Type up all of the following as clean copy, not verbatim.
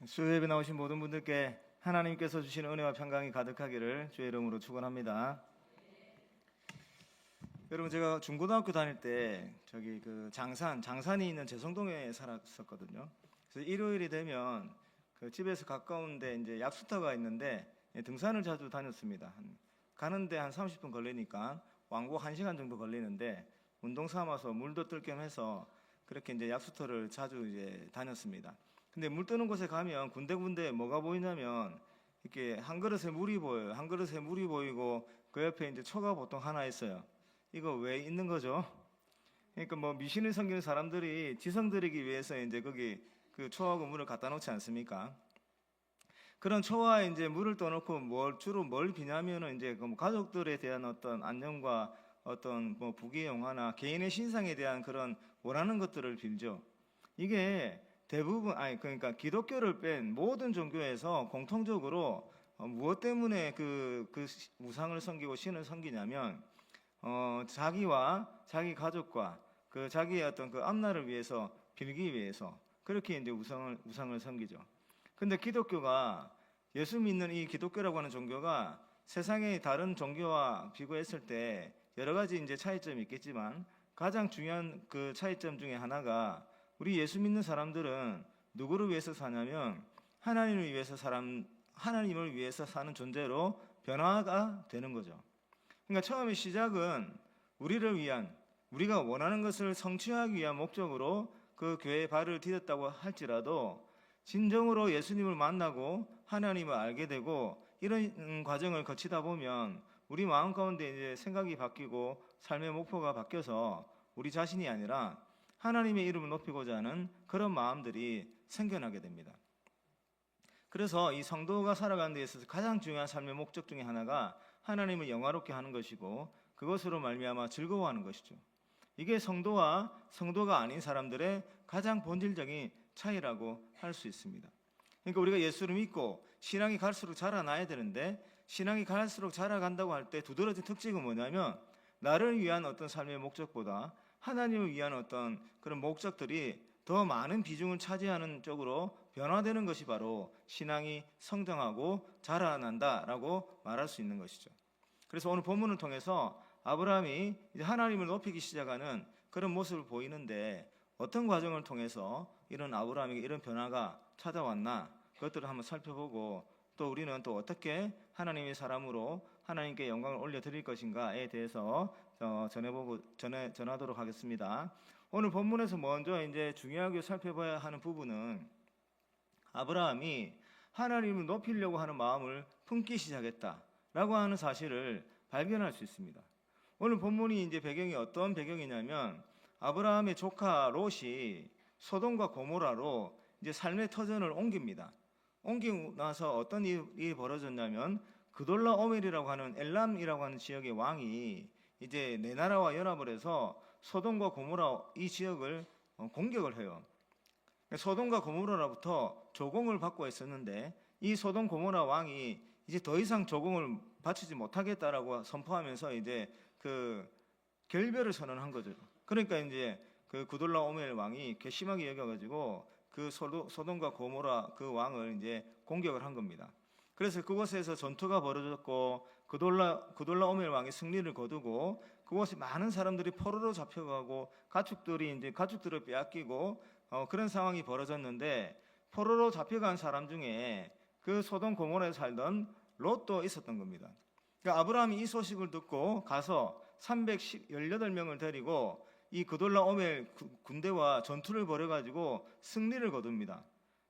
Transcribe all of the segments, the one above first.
수요 예배 나오신 모든 분들께 하나님께서 주신 은혜와 평강이 가득하기를 주의 이름으로 축원합니다. 여러분, 제가 중고등학교 다닐 때 저기 장산이 있는 제성동에 살았었거든요. 그래서 일요일이 되면 그 집에서 가까운데 이제 약수터가 있는데 등산을 자주 다녔습니다. 가는데 한 30분 걸리니까 왕복 1시간 정도 걸리는데 운동 삼아서 물도 뜰 겸 해서 그렇게 이제 약수터를 자주 이제 다녔습니다. 근데 물 뜨는 곳에 가면 군데군데 뭐가 보이냐면 이렇게 한 그릇에 물이 보여요. 한 그릇에 물이 보이고 그 옆에 이제 초가 보통 하나 있어요. 이거 왜 있는 거죠? 그러니까 뭐 미신을 섬기는 사람들이 지성 들이기 위해서 이제 거기 그 초하고 물을 갖다 놓지 않습니까? 그런 초와 이제 물을 떠놓고 주로 뭘 비냐면은 이제 그 가족들에 대한 어떤 안녕과 어떤 뭐 부귀 영화나 개인의 신상에 대한 그런 원하는 것들을 빌죠. 이게 대부분 그러니까 기독교를 뺀 모든 종교에서 공통적으로 무엇 때문에 그 우상을 섬기고 신을 섬기냐면 자기와 자기 가족과 그 자기의 어떤 그 앞날을 위해서 빌기 위해서 그렇게 이제 우상을 섬기죠. 근데 기독교가 예수 믿는 이 기독교라고 하는 종교가 세상의 다른 종교와 비교했을 때 여러 가지 이제 차이점이 있겠지만 가장 중요한 그 차이점 중에 하나가 우리 예수 믿는 사람들은 누구를 위해서 사냐면 하나님을 위해서 사는 존재로 변화가 되는 거죠. 그러니까 처음에 시작은 우리를 위한 우리가 원하는 것을 성취하기 위한 목적으로 그 교회에 발을 디뎠다고 할지라도 진정으로 예수님을 만나고 하나님을 알게 되고 이런 과정을 거치다 보면 우리 마음 가운데 이제 생각이 바뀌고 삶의 목표가 바뀌어서 우리 자신이 아니라 하나님의 이름을 높이고자 하는 그런 마음들이 생겨나게 됩니다. 그래서 이 성도가 살아가는 데 있어서 가장 중요한 삶의 목적 중에 하나가 하나님을 영화롭게 하는 것이고 그것으로 말미암아 즐거워하는 것이죠. 이게 성도와 성도가 아닌 사람들의 가장 본질적인 차이라고 할 수 있습니다. 그러니까 우리가 예수를 믿고 신앙이 갈수록 자라나야 되는데 신앙이 갈수록 자라간다고 할 때 두드러진 특징은 뭐냐면 나를 위한 어떤 삶의 목적보다 하나님을 위한 어떤 그런 목적들이 더 많은 비중을 차지하는 쪽으로 변화되는 것이 바로 신앙이 성장하고 자라난다라고 말할 수 있는 것이죠. 그래서 오늘 본문을 통해서 아브라함이 이제 하나님을 높이기 시작하는 그런 모습을 보이는데 어떤 과정을 통해서 이런 아브라함에게 이런 변화가 찾아왔나 그것들을 한번 살펴보고 또 우리는 또 어떻게 하나님의 사람으로 하나님께 영광을 올려드릴 것인가에 대해서 전하도록 하겠습니다. 오늘 본문에서 먼저 이제 중요하게 살펴봐야 하는 부분은 아브라함이 하나님을 높이려고 하는 마음을 품기 시작했다라고 하는 사실을 발견할 수 있습니다. 오늘 본문이 이제 배경이 어떤 배경이냐면 아브라함의 조카 롯이 소돔과 고모라로 이제 삶의 터전을 옮깁니다. 옮기고 나서 어떤 일이 벌어졌냐면 그돌라오멜이라고 하는 엘람이라고 하는 지역의 왕이 이제 네 나라와 연합을 해서 소돔과 고모라 이 지역을 공격을 해요. 소돔과 고모라로부터 조공을 받고 있었는데 이 소돔 고모라 왕이 이제 더 이상 조공을 바치지 못하겠다라고 선포하면서 이제 그 결별을 선언한 거죠. 그러니까 이제 그 그돌라오멜 왕이 괘씸하게 여겨가지고 그 소돔과 고모라 그 왕을 이제 공격을 한 겁니다. 그래서 그곳에서 전투가 벌어졌고 그돌라오멜 왕이 승리를 거두고 그곳에 많은 사람들이 포로로 잡혀가고 가축들을 빼앗기고 그런 상황이 벌어졌는데 포로로 잡혀간 사람 중에 그 소돔 고모라에 살던 롯도 있었던 겁니다. 그러니까 아브라함이 이 소식을 듣고 가서 318명을 데리고 이 그돌라오멜 군대와 전투를 벌여가지고 승리를 거둡니다.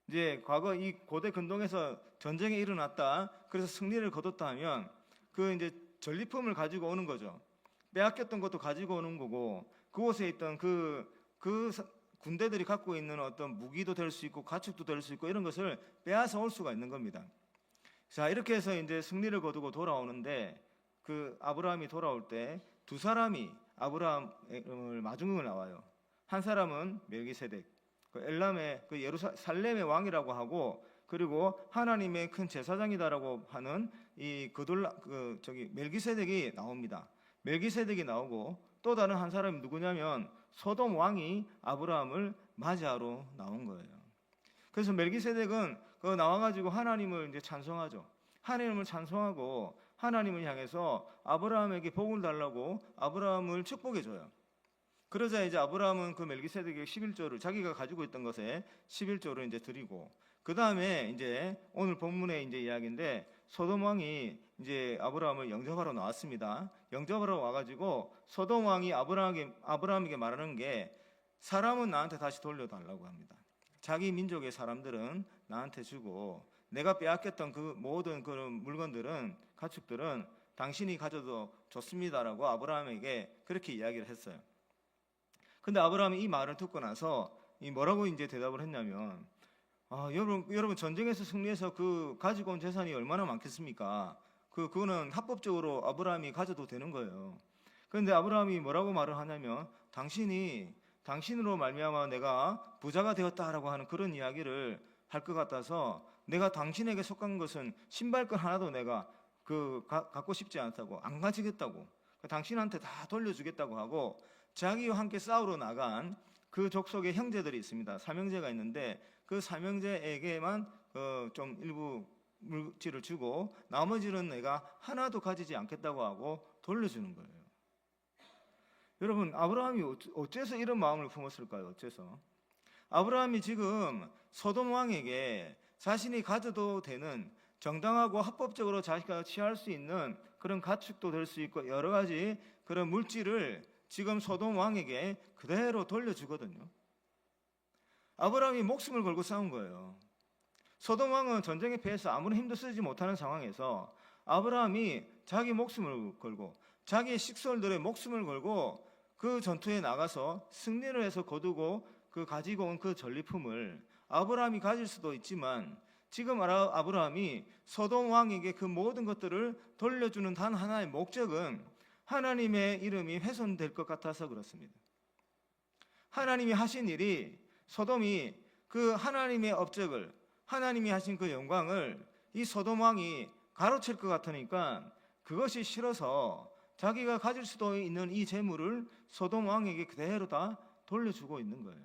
이제 과거 이 고대 근동에서 전쟁이 일어났다. 그래서 승리를 거뒀다 하면 그 이제 전리품을 가지고 오는 거죠. 빼앗겼던 것도 가지고 오는 거고 그곳에 있던 그 군대들이 갖고 있는 어떤 무기도 될 수 있고 가축도 될 수 있고 이런 것을 빼앗아 올 수가 있는 겁니다. 자, 이렇게 해서 이제 승리를 거두고 돌아오는데 그 아브라함이 돌아올 때 두 사람이 아브라함을 마중을 나와요. 한 사람은 멜기세덱, 그 엘람의 그 예루살렘의 왕이라고 하고 그리고 하나님의 큰 제사장이다라고 하는 이 멜기세덱이 나옵니다. 멜기세덱이 나오고 또 다른 한 사람이 누구냐면 소돔 왕이 아브라함을 맞이하러 나온 거예요. 그래서 멜기세덱은 나와가지고 하나님을 이제 찬송하죠. 하나님을 찬송하고 하나님을 향해서 아브라함에게 복을 달라고 아브라함을 축복해줘요. 그러자 이제 아브라함은 그 멜기세덱의 11조를 자기가 가지고 있던 것에 11조를 이제 드리고, 그 다음에 이제 오늘 본문의 이제 이야기인데, 소돔 왕이 이제 아브라함을 영접하러 나왔습니다. 영접하러 와가지고 소돔 왕이 아브라함에게 말하는 게, 사람은 나한테 다시 돌려달라고 합니다. 자기 민족의 사람들은 나한테 주고 내가 빼앗겼던 그 모든 그런 물건들은, 가축들은 당신이 가져도 좋습니다라고 아브라함에게 그렇게 이야기를 했어요. 근데 아브라함이 이 말을 듣고 나서 뭐라고 이제 대답을 했냐면, 여러분 전쟁에서 승리해서 그 가지고 온 재산이 얼마나 많겠습니까? 그거는 합법적으로 아브라함이 가져도 되는 거예요. 그런데 아브라함이 뭐라고 말을 하냐면, 당신으로 말미암아 내가 부자가 되었다라고 하는 그런 이야기를 할 것 같아서, 내가 당신에게 속한 것은 신발끈 하나도 내가 갖고 싶지 않다고, 안 가지겠다고, 당신한테 다 돌려주겠다고 하고, 자기와 함께 싸우러 나간 그 족속의 형제들이 있습니다. 삼형제가 있는데 그 삼형제에게만 좀 일부 물질을 주고 나머지는 내가 하나도 가지지 않겠다고 하고 돌려주는 거예요. 여러분, 아브라함이 어째서 이런 마음을 품었을까요? 어째서? 아브라함이 지금 소돔 왕에게 자신이 가져도 되는, 정당하고 합법적으로 자기가 취할 수 있는 그런 가축도 될 수 있고 여러 가지 그런 물질을 지금 소돔 왕에게 그대로 돌려주거든요. 아브라함이 목숨을 걸고 싸운 거예요. 소돔 왕은 전쟁에 패해서 아무런 힘도 쓰지 못하는 상황에서 아브라함이 자기 목숨을 걸고 자기의 식솔들의 목숨을 걸고 그 전투에 나가서 승리를 해서 거두고 그 가지고 온 그 전리품을 아브라함이 가질 수도 있지만, 지금 아브라함이 소돔 왕에게 그 모든 것들을 돌려주는 단 하나의 목적은 하나님의 이름이 훼손될 것 같아서 그렇습니다. 하나님이 하신 일이, 소돔이 그 하나님의 업적을, 하나님이 하신 그 영광을 이 소돔 왕이 가로챌 것 같으니까 그것이 싫어서 자기가 가질 수도 있는 이 재물을 소돔 왕에게 그대로 다 돌려주고 있는 거예요.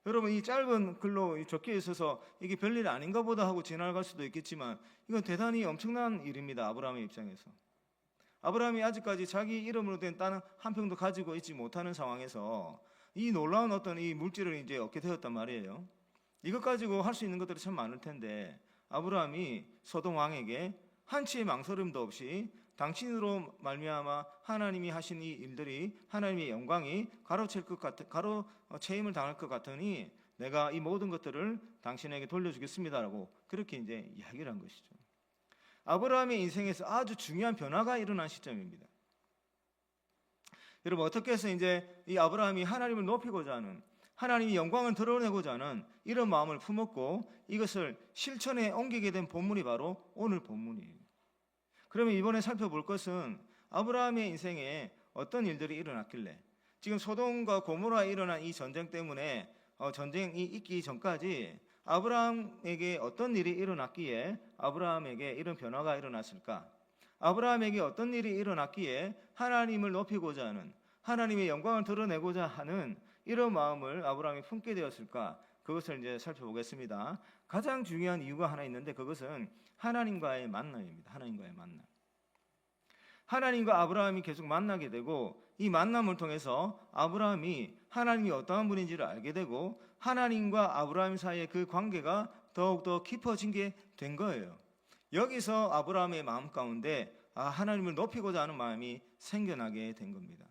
여러분, 이 짧은 글로 적혀 있어서 이게 별일 아닌가 보다 하고 지나갈 수도 있겠지만, 이건 대단히 엄청난 일입니다. 아브라함의 입장에서. 아브라함이 아직까지 자기 이름으로 된 땅 한 평도 가지고 있지 못하는 상황에서 이 놀라운 어떤 이 물질을 이제 얻게 되었단 말이에요. 이것 가지고 할 수 있는 것들이 참 많을 텐데, 아브라함이 소돔 왕에게 한치의 망설임도 없이 당신으로 말미암아 하나님이 하신 이 일들이, 하나님의 영광이 가로채임을 당할 것 같으니 내가 이 모든 것들을 당신에게 돌려주겠습니다라고 그렇게 이제 이야기를 한 것이죠. 아브라함의 인생에서 아주 중요한 변화가 일어난 시점입니다. 여러분, 어떻게 해서 이제 이 아브라함이 하나님을 높이고자 하는, 하나님이 영광을 드러내고자 하는 이런 마음을 품었고 이것을 실천에 옮기게 된 본문이 바로 오늘 본문이에요. 그러면 이번에 살펴볼 것은 아브라함의 인생에 어떤 일들이 일어났길래, 지금 소돔과 고모라에 일어난 이 전쟁 때문에 전쟁이 있기 전까지 아브라함에게 어떤 일이 일어났기에 아브라함에게 이런 변화가 일어났을까? 아브라함에게 어떤 일이 일어났기에 하나님을 높이고자 하는, 하나님의 영광을 드러내고자 하는 이런 마음을 아브라함이 품게 되었을까? 그것을 이제 살펴보겠습니다. 가장 중요한 이유가 하나 있는데 그것은 하나님과의 만남입니다. 하나님과의 만남. 하나님과 아브라함이 계속 만나게 되고, 이 만남을 통해서 아브라함이 하나님이 어떠한 분인지를 알게 되고, 하나님과 아브라함 사이의 그 관계가 더욱더 깊어진 게 된 거예요. 여기서 아브라함의 마음 가운데 하나님을 높이고자 하는 마음이 생겨나게 된 겁니다.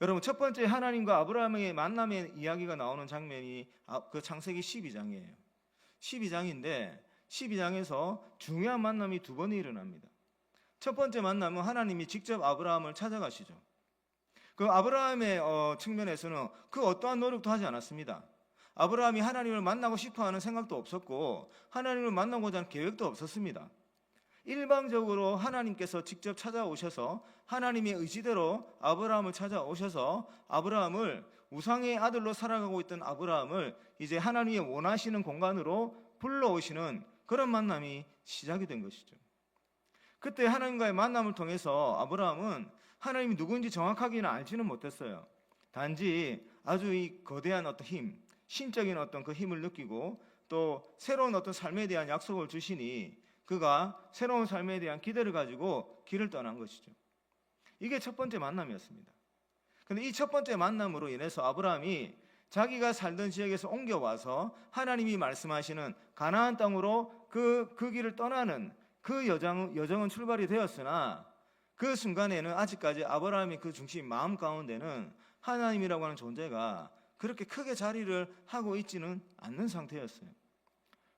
여러분, 첫 번째 하나님과 아브라함의 만남의 이야기가 나오는 장면이 그 창세기 12장이에요. 12장인데 12장에서 중요한 만남이 두 번이 일어납니다. 첫 번째 만남은 하나님이 직접 아브라함을 찾아가시죠. 그 아브라함의 측면에서는 그 어떠한 노력도 하지 않았습니다. 아브라함이 하나님을 만나고 싶어하는 생각도 없었고 하나님을 만나고자 하는 계획도 없었습니다. 일방적으로 하나님께서 직접 찾아오셔서 하나님의 의지대로 아브라함을 찾아오셔서 아브라함을, 우상의 아들로 살아가고 있던 아브라함을 이제 하나님이 원하시는 공간으로 불러오시는 그런 만남이 시작이 된 것이죠. 그때 하나님과의 만남을 통해서 아브라함은 하나님이 누구인지 정확하게는 알지는 못했어요. 단지 아주 이 거대한 어떤 힘, 신적인 어떤 그 힘을 느끼고 또 새로운 어떤 삶에 대한 약속을 주시니 그가 새로운 삶에 대한 기대를 가지고 길을 떠난 것이죠. 이게 첫 번째 만남이었습니다. 그런데 이 첫 번째 만남으로 인해서 아브라함이 자기가 살던 지역에서 옮겨와서 하나님이 말씀하시는 가나안 땅으로 그 길을 떠나는 그 여정은 출발이 되었으나 그 순간에는 아직까지 아브라함의 그 중심 마음 가운데는 하나님이라고 하는 존재가 그렇게 크게 자리를 하고 있지는 않는 상태였어요.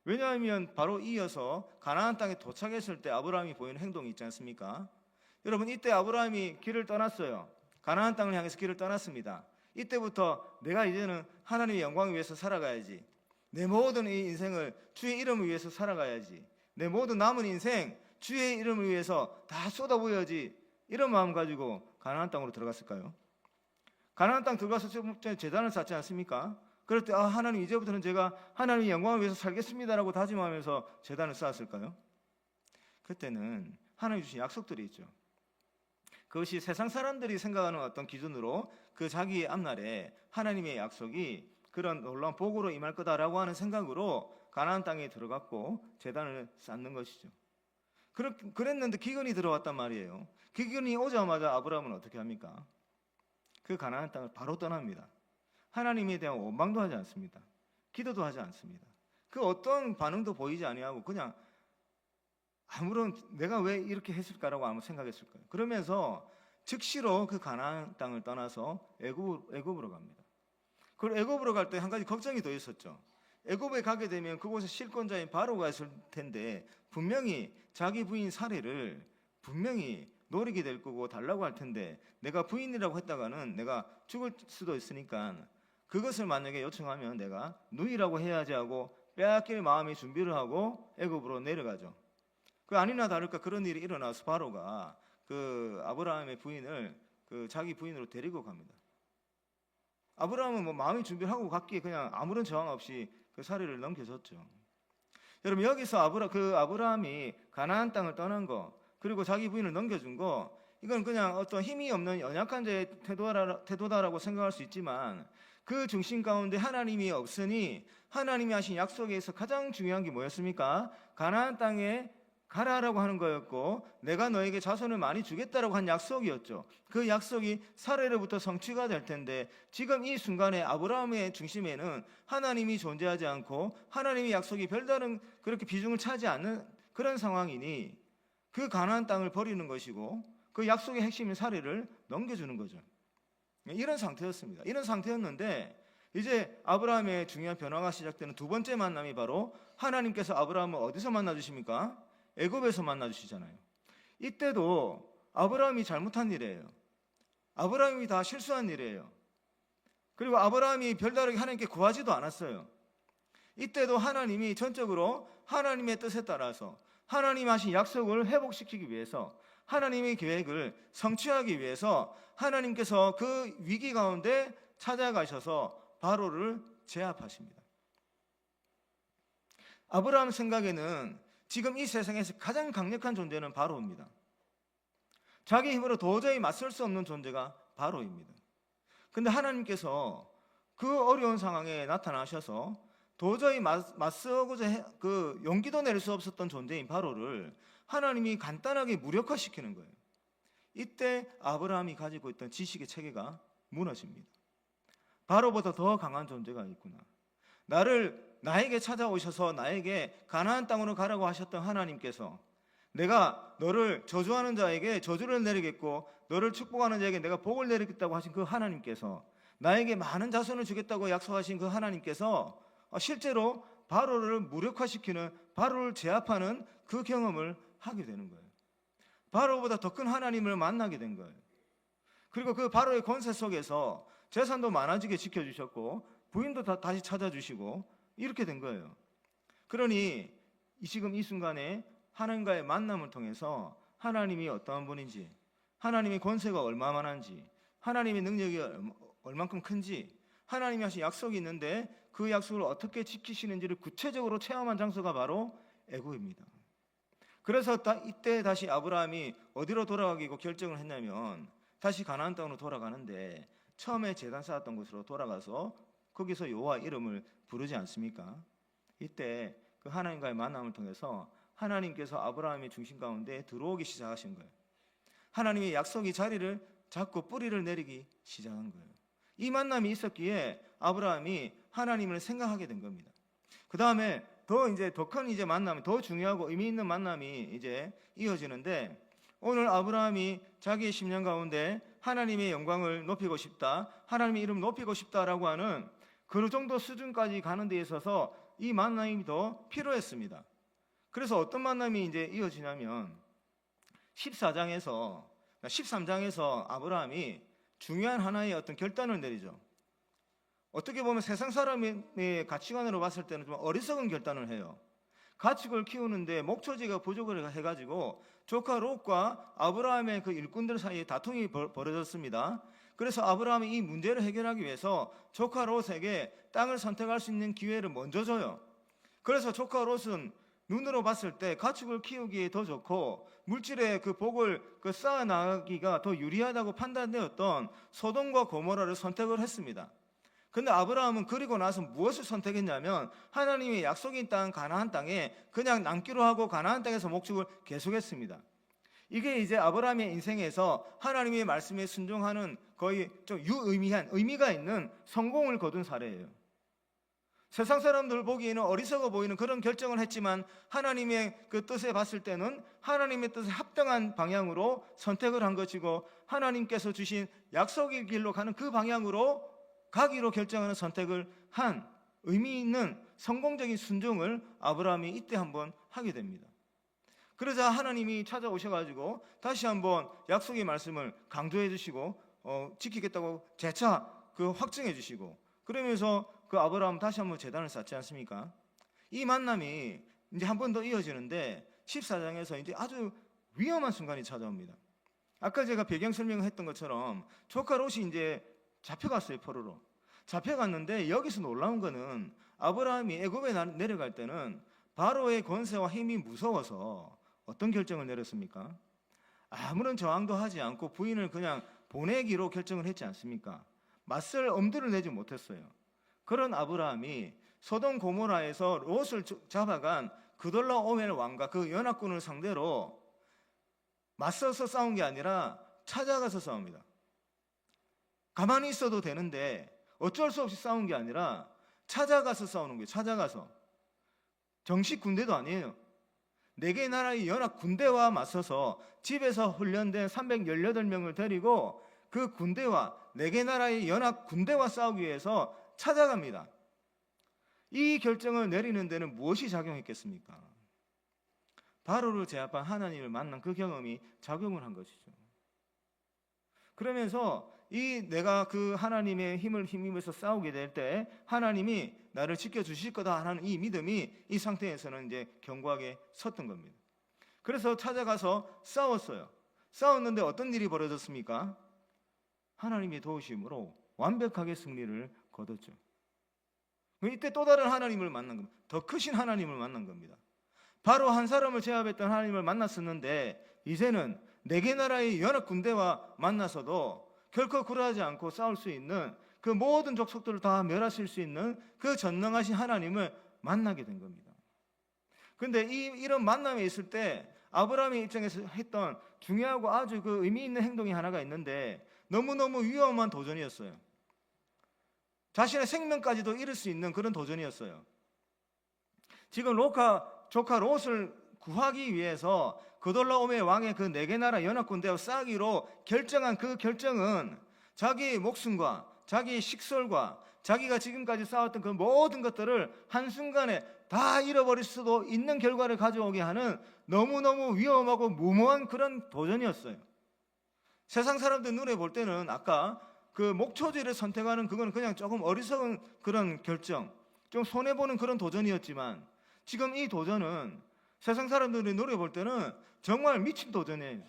왜냐하면 바로 이어서 가나안 땅에 도착했을 때 아브라함이 보이는 행동이 있지 않습니까? 여러분, 이때 아브라함이 길을 떠났어요. 가나안 땅을 향해서 길을 떠났습니다. 이때부터 내가 이제는 하나님의 영광을 위해서 살아가야지, 내 모든 이 인생을 주의 이름을 위해서 살아가야지, 내 모든 남은 인생 주의 이름을 위해서 다 쏟아부어야지, 이런 마음 가지고 가나안 땅으로 들어갔을까요? 가나안 땅 들어가서 제단을 쌓지 않습니까? 그럴 때 하나님, 이제부터는 제가 하나님의 영광을 위해서 살겠습니다라고 다짐하면서 제단을 쌓았을까요? 그때는 하나님 주신 약속들이 있죠. 그것이 세상 사람들이 생각하는 어떤 기준으로 그 자기의 앞날에 하나님의 약속이 그런 놀라운 복으로 임할 거다라고 하는 생각으로 가나안 땅에 들어갔고 제단을 쌓는 것이죠. 그랬는데 기근이 들어왔단 말이에요. 기근이 오자마자 아브라함은 어떻게 합니까? 그 가나안 땅을 바로 떠납니다. 하나님에 대한 원망도 하지 않습니다. 기도도 하지 않습니다. 그 어떤 반응도 보이지 아니하고 그냥 아무런, 내가 왜 이렇게 했을까라고 아무 생각했을 거예요. 그러면서 즉시로 그 가나안 땅을 떠나서 애굽으로 갑니다. 그리고 애굽으로 갈 때 한 가지 걱정이 더 있었죠. 애굽에 가게 되면 그곳에 실권자인 바로가 있을 텐데 분명히 자기 부인 사례를 분명히 노리게 될 거고 달라고 할 텐데, 내가 부인이라고 했다가는 내가 죽을 수도 있으니까 그것을 만약에 요청하면 내가 누이라고 해야지 하고 빼앗길 마음의 준비를 하고 애굽으로 내려가죠. 그 아니나 다를까 그런 일이 일어나서 바로가 그 아브라함의 부인을 그 자기 부인으로 데리고 갑니다. 아브라함은 뭐 마음의 준비를 하고 갔기에 그냥 아무런 저항 없이 그 사례를 넘겨줬죠. 여러분, 여기서 아브라함이 가나안 땅을 떠난 거, 그리고 자기 부인을 넘겨준 거, 이건 그냥 어떤 힘이 없는 연약한 자의 태도다라고 생각할 수 있지만 그 중심 가운데 하나님이 없으니 하나님이 하신 약속에서 가장 중요한 게 뭐였습니까? 가나안 땅에 가라라고 하는 거였고 내가 너에게 자손을 많이 주겠다라고 한 약속이었죠. 그 약속이 사례로부터 성취가 될 텐데 지금 이 순간에 아브라함의 중심에는 하나님이 존재하지 않고 하나님의 약속이 별다른 그렇게 비중을 차지 않는 그런 상황이니 그 가나안 땅을 버리는 것이고 그 약속의 핵심인 사례를 넘겨주는 거죠. 이런 상태였습니다. 이런 상태였는데 이제 아브라함의 중요한 변화가 시작되는 두 번째 만남이 바로 하나님께서 아브라함을 어디서 만나주십니까? 애굽에서 만나주시잖아요. 이때도 아브라함이 잘못한 일이에요. 아브라함이 다 실수한 일이에요. 그리고 아브라함이 별다르게 하나님께 구하지도 않았어요. 이때도 하나님이 전적으로 하나님의 뜻에 따라서 하나님 하신 약속을 회복시키기 위해서 하나님의 계획을 성취하기 위해서 하나님께서 그 위기 가운데 찾아가셔서 바로를 제압하십니다. 아브라함 생각에는 지금 이 세상에서 가장 강력한 존재는 바로입니다. 자기 힘으로 도저히 맞설 수 없는 존재가 바로입니다. 그런데 하나님께서 그 어려운 상황에 나타나셔서 도저히 맞서고자 그 용기도 낼 수 없었던 존재인 바로를 하나님이 간단하게 무력화시키는 거예요. 이때 아브라함이 가지고 있던 지식의 체계가 무너집니다. 바로보다 더 강한 존재가 있구나. 나에게 찾아오셔서 나에게 가나안 땅으로 가라고 하셨던 하나님께서 내가 너를 저주하는 자에게 저주를 내리겠고 너를 축복하는 자에게 내가 복을 내리겠다고 하신 그 하나님께서 나에게 많은 자손을 주겠다고 약속하신 그 하나님께서 실제로 바로를 무력화시키는, 바로를 제압하는 그 경험을 하게 되는 거예요. 바로보다 더 큰 하나님을 만나게 된 거예요. 그리고 그 바로의 권세 속에서 재산도 많아지게 지켜주셨고 부인도 다시 찾아주시고 이렇게 된 거예요. 그러니 지금 이 순간에 하나님과의 만남을 통해서 하나님이 어떠한 분인지, 하나님의 권세가 얼마만한지, 하나님의 능력이 얼만큼 큰지, 하나님이 하신 약속이 있는데 그 약속을 어떻게 지키시는지를 구체적으로 체험한 장소가 바로 애굽입니다. 그래서 이때 다시 아브라함이 어디로 돌아가기로 결정을 했냐면 다시 가나안 땅으로 돌아가는데 처음에 제단 쌓았던 곳으로 돌아가서 거기서 여호와 이름을 부르지 않습니까? 이때 그 하나님과의 만남을 통해서 하나님께서 아브라함의 중심 가운데 들어오기 시작하신 거예요. 하나님의 약속이 자리를 잡고 뿌리를 내리기 시작한 거예요. 이 만남이 있었기에 아브라함이 하나님을 생각하게 된 겁니다. 그 다음에 더 큰 만남이, 더 중요하고 의미 있는 만남이 이제 이어지는데, 오늘 아브라함이 자기의 심령 가운데 하나님의 영광을 높이고 싶다, 하나님의 이름을 높이고 싶다라고 하는 그 정도 수준까지 가는 데 있어서 이 만남이 더 필요했습니다. 그래서 어떤 만남이 이제 이어지냐면 13장에서 아브라함이 중요한 하나의 어떤 결단을 내리죠. 어떻게 보면 세상 사람의 가치관으로 봤을 때는 좀 어리석은 결단을 해요. 가축을 키우는데 목초지가 부족을 해가지고 조카 롯과 아브라함의 그 일꾼들 사이에 다툼이 벌어졌습니다. 그래서 아브라함이 이 문제를 해결하기 위해서 조카 롯에게 땅을 선택할 수 있는 기회를 먼저 줘요. 그래서 조카 롯은 눈으로 봤을 때 가축을 키우기에 더 좋고 물질의 그 복을 쌓아 나가기가 더 유리하다고 판단되었던 소돔과 고모라를 선택을 했습니다. 근데 아브라함은 그리고 나서 무엇을 선택했냐면 하나님의 약속인 땅 가나안 땅에 그냥 남기로 하고 가나안 땅에서 목축을 계속했습니다. 이게 이제 아브라함의 인생에서 하나님의 말씀에 순종하는 거의 좀 의미가 있는 성공을 거둔 사례예요. 세상 사람들 보기에는 어리석어 보이는 그런 결정을 했지만 하나님의 그 뜻에 봤을 때는 하나님의 뜻에 합당한 방향으로 선택을 한 것이고, 하나님께서 주신 약속의 길로 가는 그 방향으로 가기로 결정하는 선택을 한 의미 있는 성공적인 순종을 아브라함이 이때 한번 하게 됩니다. 그러자 하나님이 찾아오셔가지고 다시 한번 약속의 말씀을 강조해 주시고 지키겠다고 재차 확증해 주시고, 그러면서 그 아브라함 다시 한번 제단을 쌓지 않습니까? 이 만남이 이제 한 번 더 이어지는데 14장에서 이제 아주 위험한 순간이 찾아옵니다. 아까 제가 배경 설명을 했던 것처럼 조카 롯이 이제 잡혀갔어요. 포로로 잡혀갔는데, 여기서 놀라운 거는 아브라함이 애굽에 내려갈 때는 바로의 권세와 힘이 무서워서 어떤 결정을 내렸습니까? 아무런 저항도 하지 않고 부인을 그냥 보내기로 결정을 했지 않습니까? 맞설 엄두를 내지 못했어요. 그런 아브라함이 소돔 고모라에서 롯을 잡아간 그돌라오멜 왕과 그 연합군을 상대로 맞서서 싸운 게 아니라 찾아가서 싸웁니다. 가만히 있어도 되는데 어쩔 수 없이 싸운 게 아니라 찾아가서 싸우는 거예요. 찾아가서. 정식 군대도 아니에요. 4개 나라의 연합 군대와 맞서서 집에서 훈련된 318명을 데리고 그 군대와 4개 나라의 연합 군대와 싸우기 위해서 찾아갑니다. 이 결정을 내리는 데는 무엇이 작용했겠습니까? 바로를 제압한 하나님을 만난 그 경험이 작용을 한 것이죠. 그러면서 내가 그 하나님의 힘을 힘입어서 싸우게 될 때 하나님이 나를 지켜주실 거다 하는 이 믿음이 이 상태에서는 이제 견고하게 섰던 겁니다. 그래서 찾아가서 싸웠어요. 싸웠는데 어떤 일이 벌어졌습니까? 하나님의 도우심으로 완벽하게 승리를 거뒀죠. 이때 또 다른 하나님을 만난 겁니다. 더 크신 하나님을 만난 겁니다. 바로 한 사람을 제압했던 하나님을 만났었는데 이제는 4개 나라의 연합 군대와 만나서도 결코 굴하지 않고 싸울 수 있는 그 모든 족속들을 다 멸하실 수 있는 그 전능하신 하나님을 만나게 된 겁니다. 그런데 이런 만남에 있을 때 아브라함의 입장에서 했던 중요하고 아주 그 의미 있는 행동이 하나가 있는데 너무너무 위험한 도전이었어요. 자신의 생명까지도 잃을 수 있는 그런 도전이었어요. 지금 조카 롯을 구하기 위해서 그돌라오멜 왕의 그 4개 나라 연합군대와 싸기로 결정한 그 결정은 자기의 목숨과 자기의 식솔과 자기가 지금까지 쌓았던 그 모든 것들을 한순간에 다 잃어버릴 수도 있는 결과를 가져오게 하는 너무너무 위험하고 무모한 그런 도전이었어요. 세상 사람들 눈에 볼 때는 아까 그 목초지를 선택하는 그건 그냥 조금 어리석은 그런 결정, 좀 손해보는 그런 도전이었지만 지금 이 도전은 세상 사람들이 눈에 볼 때는 정말 미친 도전이에요.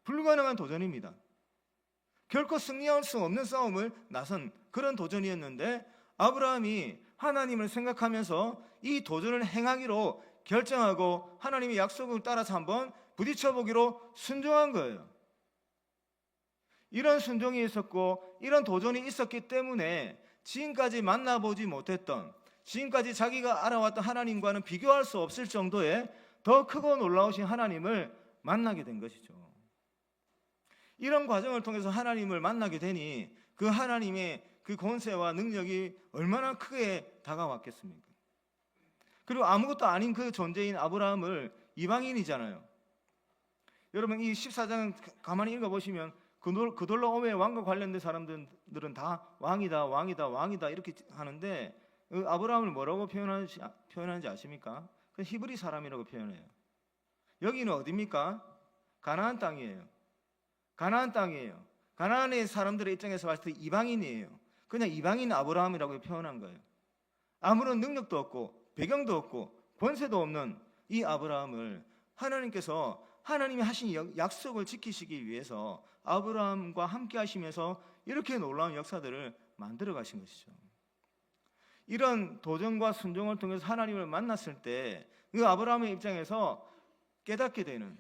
불가능한 도전입니다. 결코 승리할 수 없는 싸움을 나선 그런 도전이었는데 아브라함이 하나님을 생각하면서 이 도전을 행하기로 결정하고 하나님의 약속을 따라서 한번 부딪혀보기로 순종한 거예요. 이런 순종이 있었고 이런 도전이 있었기 때문에 지금까지 만나보지 못했던 지금까지 자기가 알아왔던 하나님과는 비교할 수 없을 정도의 더 크고 놀라우신 하나님을 만나게 된 것이죠. 이런 과정을 통해서 하나님을 만나게 되니 그 하나님의 그 권세와 능력이 얼마나 크게 다가왔겠습니까? 그리고 아무것도 아닌 그 존재인 아브라함을 이방인이잖아요. 여러분 이 14장 가만히 읽어보시면 그돌라오메 왕과 관련된 사람들은 다 왕이다 왕이다 왕이다 이렇게 하는데 아브라함을 뭐라고 표현하는지 아십니까? 그 히브리 사람이라고 표현해요. 여기는 어디입니까? 가나안 땅이에요. 가나안 땅이에요. 가나안의 사람들의 입장에서 봤을 때 이방인이에요. 그냥 이방인 아브라함이라고 표현한 거예요. 아무런 능력도 없고 배경도 없고 권세도 없는 이 아브라함을 하나님께서 하나님이 하신 약속을 지키시기 위해서 아브라함과 함께 하시면서 이렇게 놀라운 역사들을 만들어 가신 것이죠. 이런 도전과 순종을 통해서 하나님을 만났을 때 그 아브라함의 입장에서 깨닫게 되는,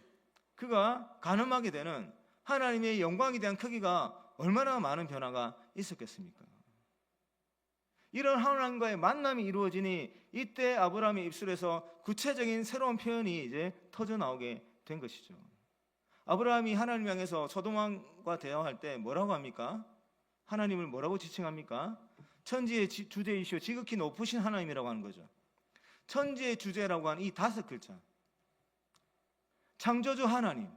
그가 가늠하게 되는 하나님의 영광에 대한 크기가 얼마나 많은 변화가 있었겠습니까? 이런 하나님과의 만남이 이루어지니 이때 아브라함의 입술에서 구체적인 새로운 표현이 이제 터져 나오게 된 것이죠. 아브라함이 하나님 향해서 소돔 왕과 대화할 때 뭐라고 합니까? 하나님을 뭐라고 지칭합니까? 천지의 주제이시오 지극히 높으신 하나님이라고 하는 거죠. 천지의 주제라고 하는 이 5글자, 창조주 하나님,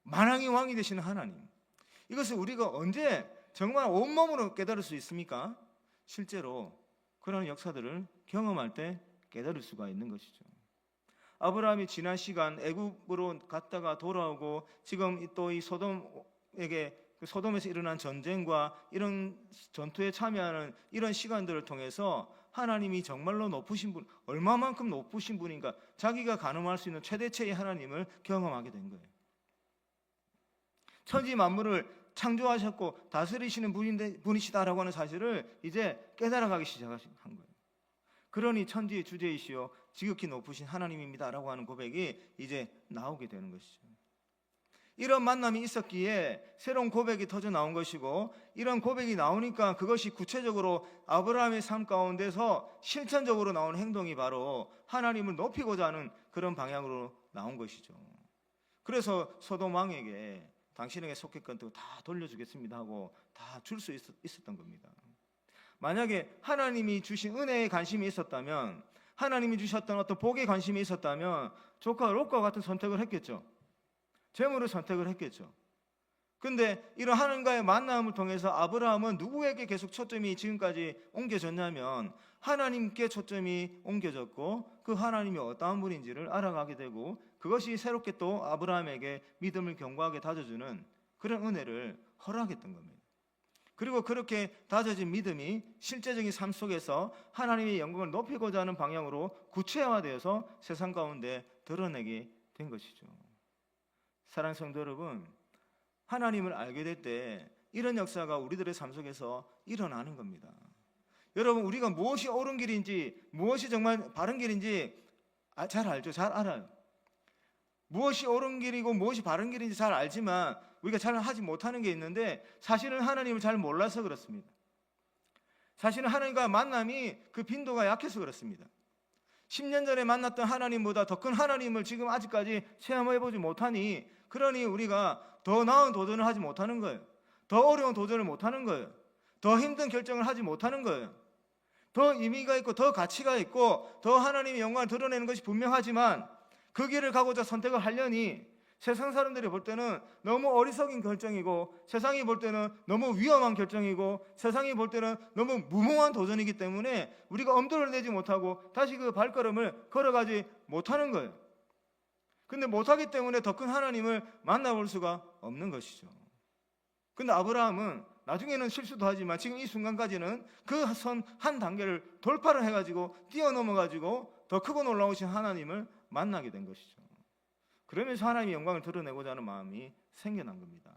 만왕의 왕이 되시는 하나님, 이것을 우리가 언제 정말 온몸으로 깨달을 수 있습니까? 실제로 그런 역사들을 경험할 때 깨달을 수가 있는 것이죠. 아브라함이 지난 시간 애굽으로 갔다가 돌아오고 지금 또 이 소돔에서 일어난 전쟁과 이런 전투에 참여하는 이런 시간들을 통해서 하나님이 정말로 높으신 분, 얼마만큼 높으신 분인가, 자기가 가늠할 수 있는 최대체의 하나님을 경험하게 된 거예요. 천지 만물을 창조하셨고 다스리시는 분이시다라고 하는 사실을 이제 깨달아가기 시작한 거예요. 그러니 천지의 주제이시오 지극히 높으신 하나님입니다라고 하는 고백이 이제 나오게 되는 것이죠. 이런 만남이 있었기에 새로운 고백이 터져 나온 것이고, 이런 고백이 나오니까 그것이 구체적으로 아브라함의 삶 가운데서 실천적으로 나온 행동이 바로 하나님을 높이고자 하는 그런 방향으로 나온 것이죠. 그래서 소돔 왕에게 당신에게 속했건 다 돌려주겠습니다 하고 다 줄 수 있었던 겁니다. 만약에 하나님이 주신 은혜에 관심이 있었다면, 하나님이 주셨던 어떤 복에 관심이 있었다면 조카 롯과 같은 선택을 했겠죠. 재물을 선택을 했겠죠. 근데 이런 하나님과의 만남을 통해서 아브라함은 누구에게 계속 초점이 지금까지 옮겨졌냐면 하나님께 초점이 옮겨졌고, 그 하나님이 어떠한 분인지를 알아가게 되고, 그것이 새롭게 또 아브라함에게 믿음을 견고하게 다져주는 그런 은혜를 허락했던 겁니다. 그리고 그렇게 다져진 믿음이 실제적인 삶 속에서 하나님의 영광을 높이고자 하는 방향으로 구체화되어서 세상 가운데 드러내게 된 것이죠. 사랑하는 성도 여러분, 하나님을 알게 될 때 이런 역사가 우리들의 삶 속에서 일어나는 겁니다. 여러분, 우리가 무엇이 옳은 길인지, 무엇이 정말 바른 길인지 잘 알죠. 잘 알아요. 무엇이 옳은 길이고 무엇이 바른 길인지 잘 알지만 우리가 잘 하지 못하는 게 있는데, 사실은 하나님을 잘 몰라서 그렇습니다. 사실은 하나님과 만남이 그 빈도가 약해서 그렇습니다. 10년 전에 만났던 하나님보다 더 큰 하나님을 지금 아직까지 체험해보지 못하니, 그러니 우리가 더 나은 도전을 하지 못하는 거예요. 더 어려운 도전을 못하는 거예요. 더 힘든 결정을 하지 못하는 거예요. 더 의미가 있고 더 가치가 있고 더 하나님의 영광을 드러내는 것이 분명하지만 그 길을 가고자 선택을 하려니 세상 사람들이 볼 때는 너무 어리석인 결정이고, 세상이 볼 때는 너무 위험한 결정이고, 세상이 볼 때는 너무 무모한 도전이기 때문에 우리가 엄두를 내지 못하고 다시 그 발걸음을 걸어가지 못하는 거예요. 근데 못하기 때문에 더 큰 하나님을 만나볼 수가 없는 것이죠. 근데 아브라함은 나중에는 실수도 하지만 지금 이 순간까지는 그 선 한 단계를 돌파를 해가지고 뛰어넘어가지고 더 크고 놀라우신 하나님을 만나게 된 것이죠. 그러면서 하나님의 영광을 드러내고자 하는 마음이 생겨난 겁니다.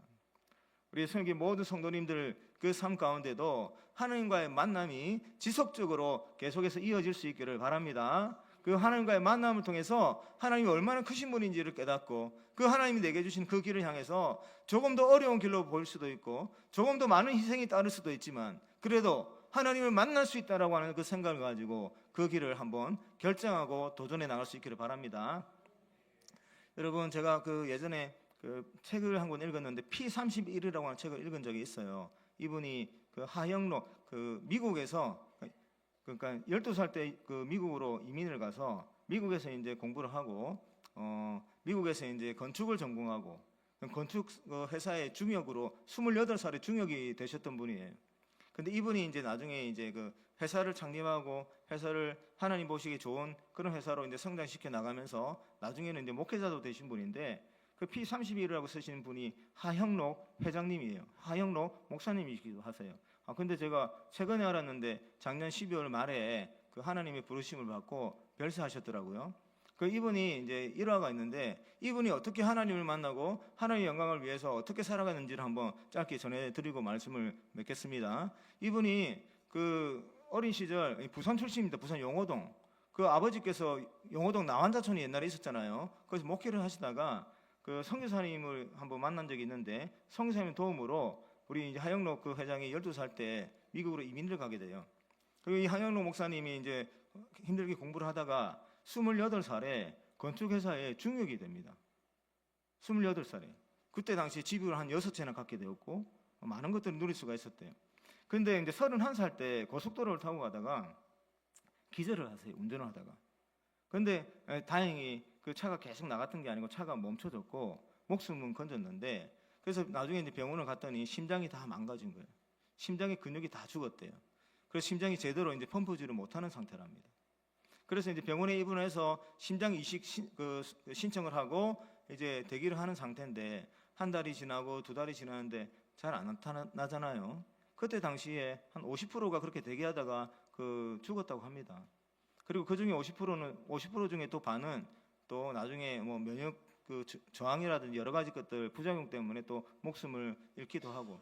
우리 성기 모든 성도님들 그 삶 가운데도 하나님과의 만남이 지속적으로 계속해서 이어질 수 있기를 바랍니다. 그 하나님과의 만남을 통해서 하나님이 얼마나 크신 분인지를 깨닫고, 그 하나님이 내게 주신 그 길을 향해서 조금 더 어려운 길로 보일 수도 있고 조금 더 많은 희생이 따를 수도 있지만, 그래도 하나님을 만날 수 있다라고 하는 그 생각을 가지고 그 길을 한번 결정하고 도전해 나갈 수 있기를 바랍니다. 여러분, 제가 그 예전에 그 책을 한 권 읽었는데 P31이라고 하는 책을 읽은 적이 있어요. 이분이 그 하영록, 그 미국에서, 그러니까 12살 때 그 미국으로 이민을 가서 미국에서 이제 공부를 하고 미국에서 이제 건축을 전공하고 건축 회사의 중역으로 28살에 중역이 되셨던 분이에요. 근데 이분이 이제 나중에 이제 그 회사를 창립하고 회사를 하나님 보시기 좋은 그런 회사로 이제 성장시켜 나가면서 나중에는 이제 목회자도 되신 분인데, 그 P31이라고 쓰시는 분이 하형록 회장님이에요. 하형록 목사님이시기도 하세요. 근데 제가 최근에 알았는데 작년 12월 말에 그 하나님의 부르심을 받고 별세하셨더라고요. 그 이분이 이제 일화가 있는데, 이분이 어떻게 하나님을 만나고 하나님의 영광을 위해서 어떻게 살아가는지를 한번 짧게 전해드리고 말씀을 맺겠습니다. 이분이 그 어린 시절 부산 출신입니다. 부산 용호동. 그 아버지께서 용호동 나환자촌이 옛날에 있었잖아요. 거기서 목회를 하시다가 그 선교사님을 한번 만난 적이 있는데, 선교사님 도움으로 우리 이제 하영록 그 회장이 12살 때 미국으로 이민을 가게 돼요. 그리고 이 하영록 목사님이 이제 힘들게 공부를 하다가 28살에 건축회사에 중역이 됩니다. 28살에. 그때 당시 집을 한 6채나 갖게 되었고 많은 것들을 누릴 수가 있었대요. 근데 이제 31살 때 고속도로를 타고 가다가 기절을 하세요. 운전을 하다가. 근데 다행히 그 차가 계속 나갔던 게 아니고 차가 멈춰졌고 목숨은 건졌는데, 그래서 나중에 이제 병원을 갔더니 심장이 다 망가진 거예요. 심장의 근육이 다 죽었대요. 그래서 심장이 제대로 이제 펌프질을 못하는 상태랍니다. 그래서 이제 병원에 입원해서 심장 이식 신청을 하고 이제 대기를 하는 상태인데, 한 달이 지나고 두 달이 지나는데 잘 안 나타나잖아요. 그때 당시에 한 50%가 그렇게 대기하다가 그 죽었다고 합니다. 그리고 그 중에 50% 중에 또 반은 또 나중에 뭐 면역 그 저항이라든지 여러 가지 것들 부작용 때문에 또 목숨을 잃기도 하고,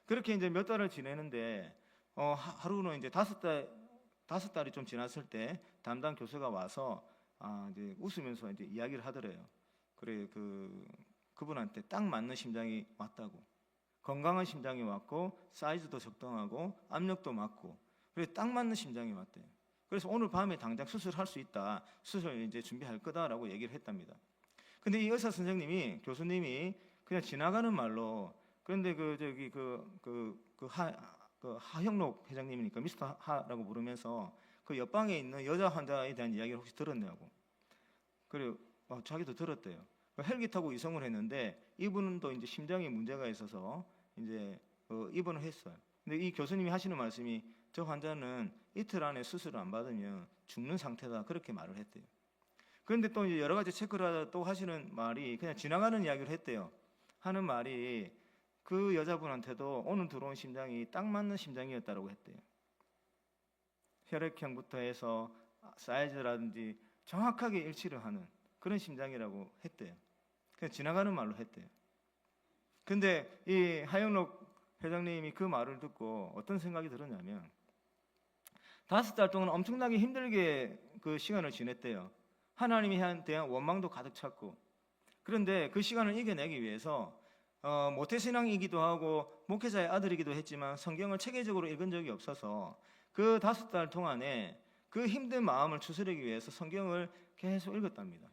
그렇게 이제 몇 달을 지내는데 하루는 이제 다섯 달이 좀 지났을 때 담당 교수가 와서 이제 웃으면서 이제 이야기를 하더래요. 그래 그분한테 딱 맞는 심장이 왔다고, 건강한 심장이 왔고 사이즈도 적당하고 압력도 맞고, 그래 딱 맞는 심장이 왔대요. 그래서 오늘 밤에 당장 수술할 수 있다, 수술 이제 준비할 거다라고 얘기를 했답니다. 근데 이 의사 선생님이, 교수님이 그냥 지나가는 말로, 그런데 하형록 회장님이니까 미스터 하라고 부르면서 그 옆방에 있는 여자 환자에 대한 이야기를 혹시 들었냐고. 그리고 자기도 들었대요. 헬기 타고 이송을 했는데 이분은 또 이제 심장에 문제가 있어서 이제 입원을 했어요. 근데 이 교수님이 하시는 말씀이, 저 환자는 이틀 안에 수술을 안 받으면 죽는 상태다, 그렇게 말을 했대요. 그런데 또 이제 여러 가지 체크를 또 하시는 말이, 그냥 지나가는 이야기를 했대요. 하는 말이, 그 여자분한테도 오늘 들어온 심장이 딱 맞는 심장이었다고 했대요. 혈액형부터 해서 사이즈라든지 정확하게 일치를 하는 그런 심장이라고 했대요. 그냥 지나가는 말로 했대요. 근데 이 하영록 회장님이 그 말을 듣고 어떤 생각이 들었냐면, 5달 동안 엄청나게 힘들게 그 시간을 지냈대요. 하나님에 대한 원망도 가득 찼고, 그런데 그 시간을 이겨내기 위해서 모태신앙이기도 하고 목회자의 아들이기도 했지만 성경을 체계적으로 읽은 적이 없어서 그 5달 동안에 그 힘든 마음을 추스르기 위해서 성경을 계속 읽었답니다.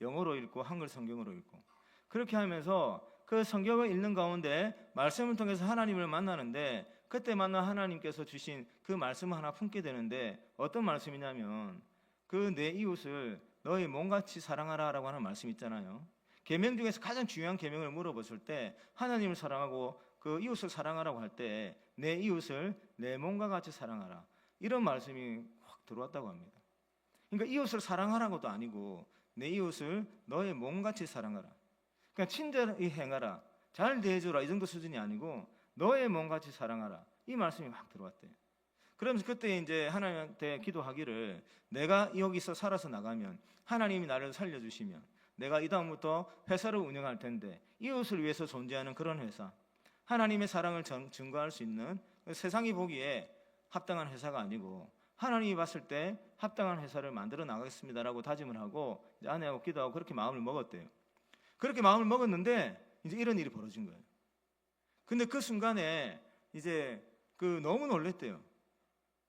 영어로 읽고 한글 성경으로 읽고. 그렇게 하면서 그 성경을 읽는 가운데 말씀을 통해서 하나님을 만나는데, 그때 만나 하나님께서 주신 그 말씀을 하나 품게 되는데, 어떤 말씀이냐면 그 내 이웃을 너의 몸같이 사랑하라 라고 하는 말씀 있잖아요. 계명 중에서 가장 중요한 계명을 물어봤을 때 하나님을 사랑하고 그 이웃을 사랑하라고 할 때 내 이웃을 내 몸과 같이 사랑하라, 이런 말씀이 확 들어왔다고 합니다. 그러니까 이웃을 사랑하라고도 아니고 내 이웃을 너의 몸같이 사랑하라, 그러니까 친절히 행하라, 잘 대해주라, 이 정도 수준이 아니고 너의 몸같이 사랑하라, 이 말씀이 확 들어왔대요. 그러면서 그때 이제 하나님한테 기도하기를, 내가 여기서 살아서 나가면 하나님이 나를 살려주시면 내가 이 다음부터 회사를 운영할 텐데, 이웃을 위해서 존재하는 그런 회사, 하나님의 사랑을 증거할 수 있는, 세상이 보기에 합당한 회사가 아니고 하나님이 봤을 때 합당한 회사를 만들어 나가겠습니다라고 다짐을 하고 이제 아내하고 기도하고 그렇게 마음을 먹었대요. 그렇게 마음을 먹었는데 이제 이런 일이 벌어진 거예요. 근데 그 순간에 이제 너무 놀랬대요.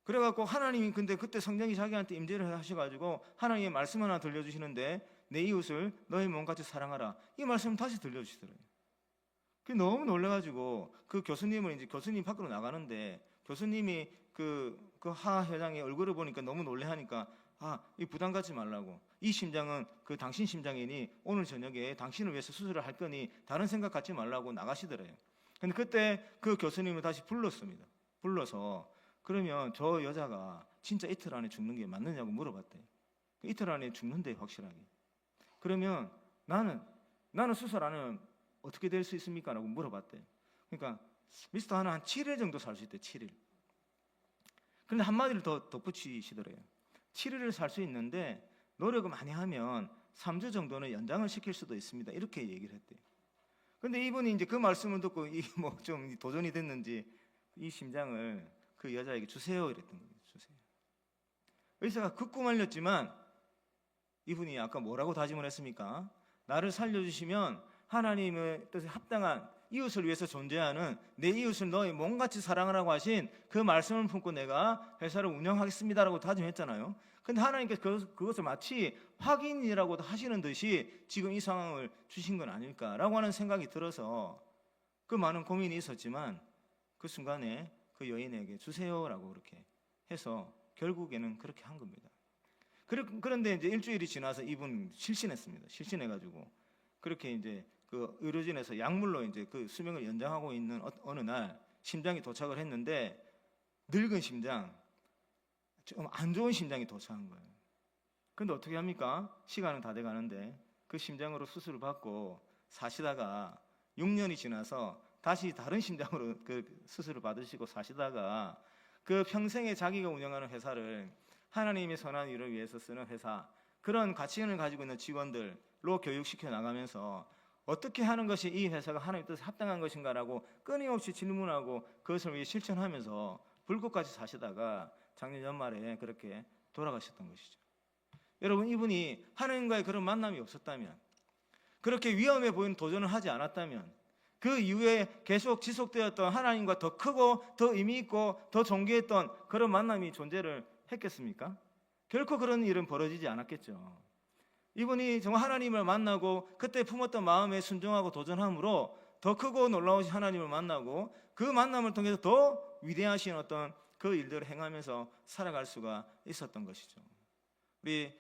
그래갖고 하나님이 근데 그때 성령이 자기한테 임재를 하셔가지고 하나님의 말씀 하나 들려주시는데 내 이웃을 너의 몸같이 사랑하라. 이 말씀 다시 들려주시더래요. 그 너무 놀래가지고 그 교수님을 이제 교수님 밖으로 나가는데 교수님이 그 하 회장의 얼굴을 보니까 너무 놀래하니까 이 부담 갖지 말라고. 이 심장은 그 당신 심장이니 오늘 저녁에 당신을 위해서 수술을 할 거니 다른 생각 갖지 말라고 나가시더래요. 근데 그때 그 교수님을 다시 불렀습니다. 불러서 그러면 저 여자가 진짜 이틀 안에 죽는 게 맞느냐고 물어봤대. 이틀 안에 죽는데 확실하게. 그러면 나는 수술 안 하면 어떻게 될 수 있습니까? 라고 물어봤대. 그러니까 미스터 하나 한 7일 정도 살 수 있대. 7일. 그런데 한마디를 더 덧붙이시더래요. 7일을 살 수 있는데 노력을 많이 하면 3주 정도는 연장을 시킬 수도 있습니다. 이렇게 얘기를 했대요. 근데 이분이 이제 그 말씀을 듣고 뭐 좀 도전이 됐는지 이 심장을 그 여자에게 주세요 이랬던 거예요. 주세요. 의사가 극구 말렸지만 이분이 아까 뭐라고 다짐을 했습니까? 나를 살려주시면 하나님의 뜻에 합당한 이웃을 위해서 존재하는 내 이웃을 너의 몸같이 사랑하라고 하신 그 말씀을 품고 내가 회사를 운영하겠습니다라고 다짐했잖아요. 근데 하나님께서 그것을 마치 확인이라고도 하시는 듯이 지금 이 상황을 주신 건 아닐까라고 하는 생각이 들어서 그 많은 고민이 있었지만 그 순간에 그 여인에게 주세요라고 그렇게 해서 결국에는 그렇게 한 겁니다. 그런데 이제 일주일이 지나서 이분 실신했습니다. 실신해가지고 그렇게 이제 그 의료진에서 약물로 이제 그 수명을 연장하고 있는 어느 날 심장이 도착을 했는데 늙은 심장, 좀 안 좋은 심장이 도착한 거예요. 근데 어떻게 합니까? 시간은 다 돼가는데 그 심장으로 수술을 받고 사시다가 6년이 지나서 다시 다른 심장으로 그 수술을 받으시고 사시다가 그 평생에 자기가 운영하는 회사를 하나님의 선한 일을 위해서 쓰는 회사, 그런 가치관을 가지고 있는 직원들로 교육시켜 나가면서 어떻게 하는 것이 이 회사가 하나님 뜻에 합당한 것인가라고 끊임없이 질문하고 그것을 위해 실천하면서 불꽃같이 사시다가 작년 연말에 그렇게 돌아가셨던 것이죠. 여러분, 이분이 하나님과의 그런 만남이 없었다면, 그렇게 위험해 보이는 도전을 하지 않았다면, 그 이후에 계속 지속되었던 하나님과 더 크고 더 의미 있고 더 존귀했던 그런 만남이 존재를 했겠습니까? 결코 그런 일은 벌어지지 않았겠죠. 이분이 정말 하나님을 만나고 그때 품었던 마음에 순종하고 도전함으로 더 크고 놀라우신 하나님을 만나고 그 만남을 통해서 더 위대하신 어떤 그 일들을 행하면서 살아갈 수가 있었던 것이죠. 우리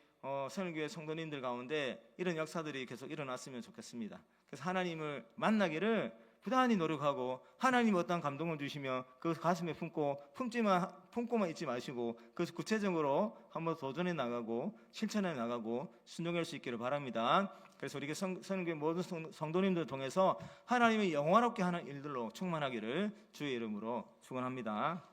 새누리교회 성도님들 가운데 이런 역사들이 계속 일어났으면 좋겠습니다. 그래서 하나님을 만나기를 부단히 노력하고 하나님 어떤 감동을 주시며 그 가슴에 품고만 있지 마시고 그것을 구체적으로 한번 도전해 나가고 실천해 나가고 순종할 수 있기를 바랍니다. 그래서 우리 새누리교회 모든 성도님들 통해서 하나님의 영화롭게 하는 일들로 충만하기를 주의 이름으로 축원합니다.